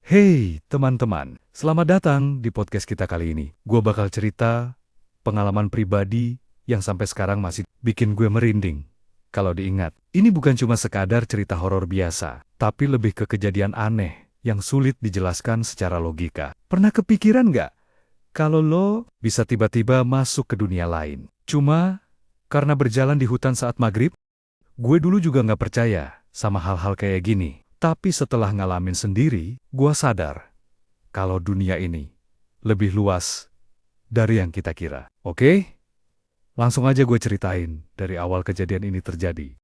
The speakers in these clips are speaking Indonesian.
Hey teman-teman, selamat datang di podcast kita kali ini. Gue bakal cerita pengalaman pribadi yang sampai sekarang masih bikin gue merinding. Kalau diingat, ini bukan cuma sekadar cerita horor biasa, tapi lebih ke kejadian aneh yang sulit dijelaskan secara logika. Pernah kepikiran nggak kalau lo bisa tiba-tiba masuk ke dunia lain? Cuma karena berjalan di hutan saat maghrib? Gue dulu juga nggak percaya sama hal-hal kayak gini. Tapi setelah ngalamin sendiri, gue sadar kalau dunia ini lebih luas dari yang kita kira. Oke? Langsung aja gue ceritain dari awal kejadian ini terjadi.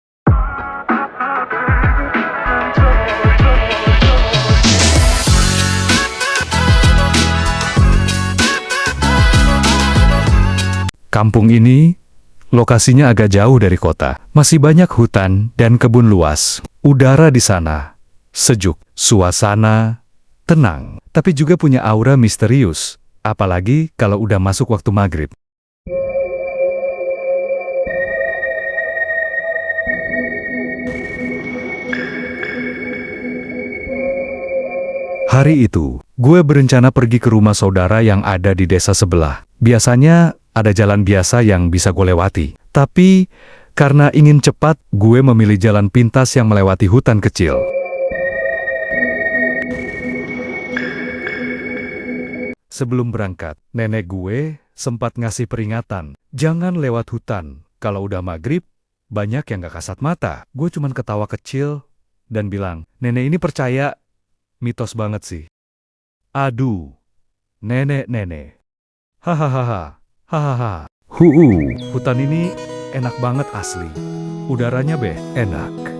Kampung ini lokasinya agak jauh dari kota. Masih banyak hutan dan kebun luas. Udara di sana sejuk, suasana tenang, tapi juga punya aura misterius, apalagi kalau udah masuk waktu maghrib. Hari itu, gue berencana pergi ke rumah saudara yang ada di desa sebelah. Biasanya ada jalan biasa yang bisa gue lewati, tapi karena ingin cepat, gue memilih jalan pintas yang melewati hutan kecil. Sebelum berangkat, nenek gue sempat ngasih peringatan, jangan lewat hutan. Kalau udah maghrib, banyak yang gak kasat mata. Gue cuman ketawa kecil dan bilang, nenek ini percaya, mitos banget sih. Aduh, nenek-nenek. Hahaha, hahaha. Hutan ini enak banget asli. Udaranya enak.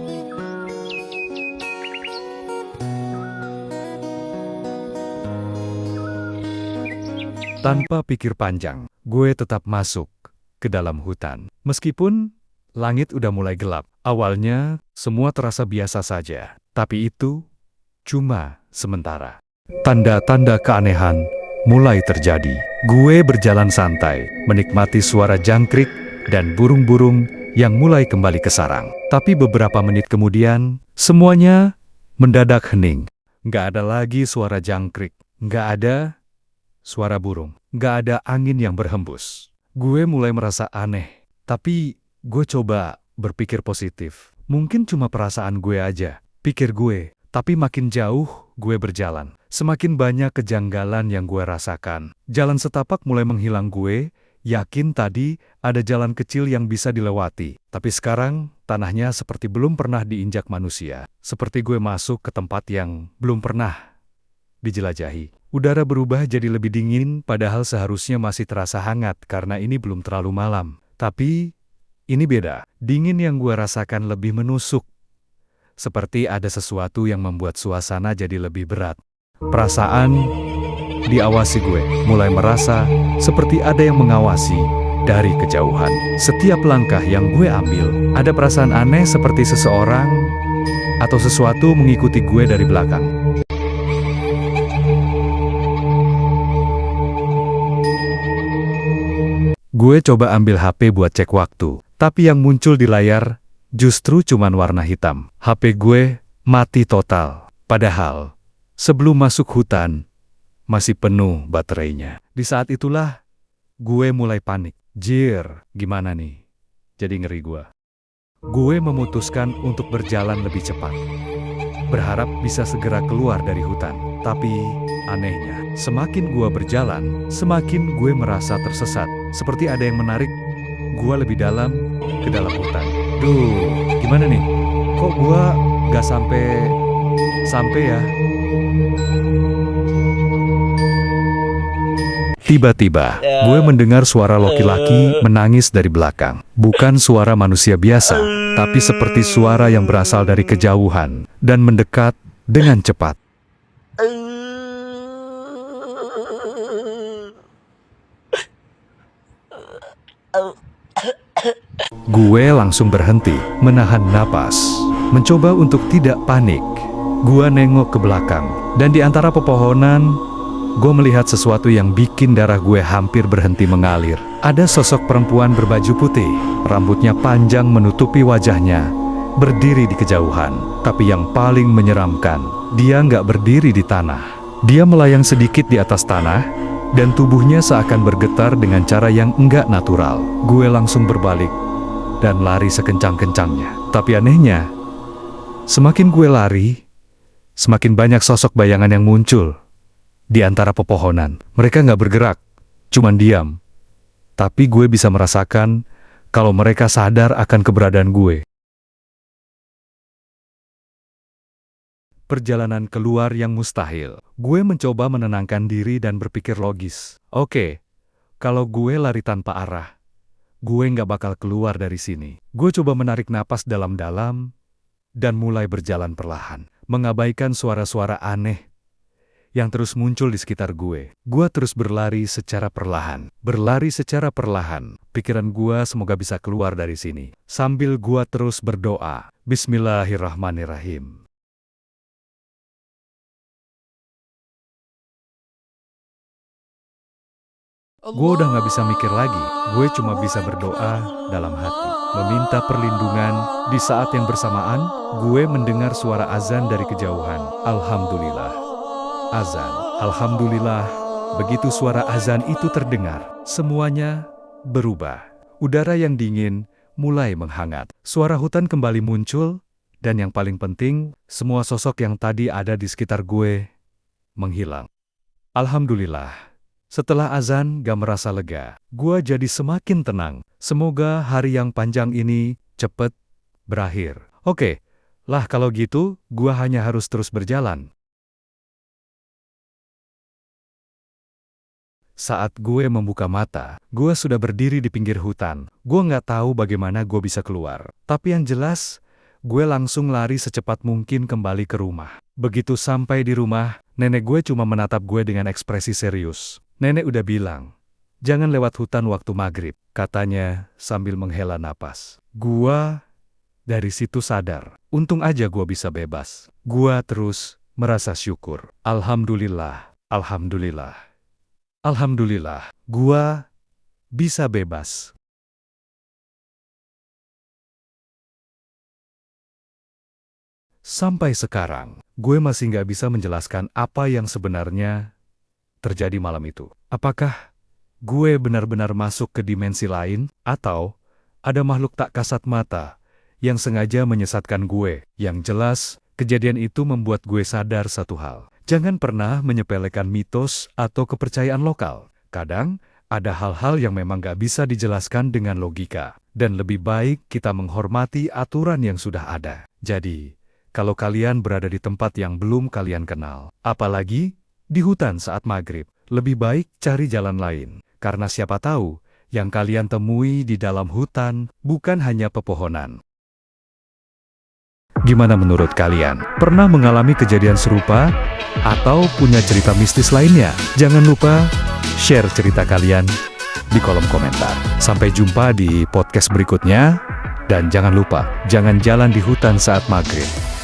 Tanpa pikir panjang, gue tetap masuk ke dalam hutan. Meskipun langit udah mulai gelap, awalnya semua terasa biasa saja. Tapi itu cuma sementara. Tanda-tanda keanehan mulai terjadi. Gue berjalan santai, menikmati suara jangkrik dan burung-burung yang mulai kembali ke sarang. Tapi beberapa menit kemudian, semuanya mendadak hening. Nggak ada lagi suara jangkrik, nggak ada suara burung, nggak ada angin yang berhembus. Gue mulai merasa aneh, tapi gue coba berpikir positif. Mungkin cuma perasaan gue aja, pikir gue. Tapi makin jauh gue berjalan, semakin banyak kejanggalan yang gue rasakan. Jalan setapak mulai menghilang. Gue yakin tadi ada jalan kecil yang bisa dilewati. Tapi sekarang tanahnya seperti belum pernah diinjak manusia. Seperti gue masuk ke tempat yang belum pernah dijelajahi. Udara berubah jadi lebih dingin, padahal seharusnya masih terasa hangat karena ini belum terlalu malam. Tapi ini beda. Dingin yang gue rasakan lebih menusuk. Seperti ada sesuatu yang membuat suasana jadi lebih berat. Perasaan diawasi gue. Mulai merasa seperti ada yang mengawasi dari kejauhan. Setiap langkah yang gue ambil, ada perasaan aneh seperti seseorang atau sesuatu mengikuti gue dari belakang. Gue coba ambil HP buat cek waktu, tapi yang muncul di layar justru cuman warna hitam. HP gue mati total. Padahal sebelum masuk hutan masih penuh baterainya. Di saat itulah gue mulai panik. Jir, gimana nih? Jadi ngeri gue. Gue memutuskan untuk berjalan lebih cepat, berharap bisa segera keluar dari hutan. Tapi anehnya, semakin gue berjalan, semakin gue merasa tersesat. Seperti ada yang menarik gue lebih dalam ke dalam hutan. Duh, gimana nih? Kok gue gak sampai ya? Tiba-tiba, gue mendengar suara laki-laki menangis dari belakang. Bukan suara manusia biasa, tapi seperti suara yang berasal dari kejauhan dan mendekat dengan cepat. Gue langsung berhenti, menahan napas, mencoba untuk tidak panik. Gue nengok ke belakang, dan di antara pepohonan, gue melihat sesuatu yang bikin darah gue hampir berhenti mengalir. Ada sosok perempuan berbaju putih, rambutnya panjang menutupi wajahnya, berdiri di kejauhan. Tapi yang paling menyeramkan, dia nggak berdiri di tanah. Dia melayang sedikit di atas tanah, dan tubuhnya seakan bergetar dengan cara yang enggak natural. Gue langsung berbalik dan lari sekencang-kencangnya. Tapi anehnya, semakin gue lari, semakin banyak sosok bayangan yang muncul di antara pepohonan. Mereka nggak bergerak, cuman diam. Tapi gue bisa merasakan kalau mereka sadar akan keberadaan gue. Perjalanan keluar yang mustahil. Gue mencoba menenangkan diri dan berpikir logis. Oke, kalau gue lari tanpa arah, gue nggak bakal keluar dari sini. Gue coba menarik napas dalam-dalam dan mulai berjalan perlahan, mengabaikan suara-suara aneh yang terus muncul di sekitar gue. Gue terus berlari secara perlahan. Pikiran gue semoga bisa keluar dari sini. Sambil gue terus berdoa, Bismillahirrahmanirrahim. Gue udah gak bisa mikir lagi. Gue cuma bisa berdoa dalam hati, meminta perlindungan. Di saat yang bersamaan, gue mendengar suara azan dari kejauhan. Alhamdulillah. Azan. Alhamdulillah. Begitu suara azan itu terdengar, semuanya berubah. Udara yang dingin mulai menghangat. Suara hutan kembali muncul, dan yang paling penting, semua sosok yang tadi ada di sekitar gue menghilang. Alhamdulillah. Setelah azan gak merasa lega, gue jadi semakin tenang. Semoga hari yang panjang ini cepet berakhir. Oke, lah kalau gitu, gue hanya harus terus berjalan. Saat gue membuka mata, gue sudah berdiri di pinggir hutan. Gue nggak tahu bagaimana gue bisa keluar. Tapi yang jelas, gue langsung lari secepat mungkin kembali ke rumah. Begitu sampai di rumah, nenek gue cuma menatap gue dengan ekspresi serius. Nenek udah bilang, jangan lewat hutan waktu maghrib, katanya sambil menghela napas. Gue dari situ sadar, untung aja gue bisa bebas. Gue terus merasa syukur. Alhamdulillah, alhamdulillah. Alhamdulillah, gua bisa bebas. Sampai sekarang, gue masih nggak bisa menjelaskan apa yang sebenarnya terjadi malam itu. Apakah gue benar-benar masuk ke dimensi lain, atau ada makhluk tak kasat mata yang sengaja menyesatkan gue? Yang jelas, kejadian itu membuat gue sadar satu hal. Jangan pernah menyepelekan mitos atau kepercayaan lokal. Kadang, ada hal-hal yang memang gak bisa dijelaskan dengan logika. Dan lebih baik kita menghormati aturan yang sudah ada. Jadi, kalau kalian berada di tempat yang belum kalian kenal, apalagi di hutan saat maghrib, lebih baik cari jalan lain. Karena siapa tahu, yang kalian temui di dalam hutan bukan hanya pepohonan. Gimana menurut kalian? Pernah mengalami kejadian serupa? Atau punya cerita mistis lainnya? Jangan lupa share cerita kalian di kolom komentar. Sampai jumpa di podcast berikutnya. Dan jangan lupa, jangan jalan di hutan saat maghrib.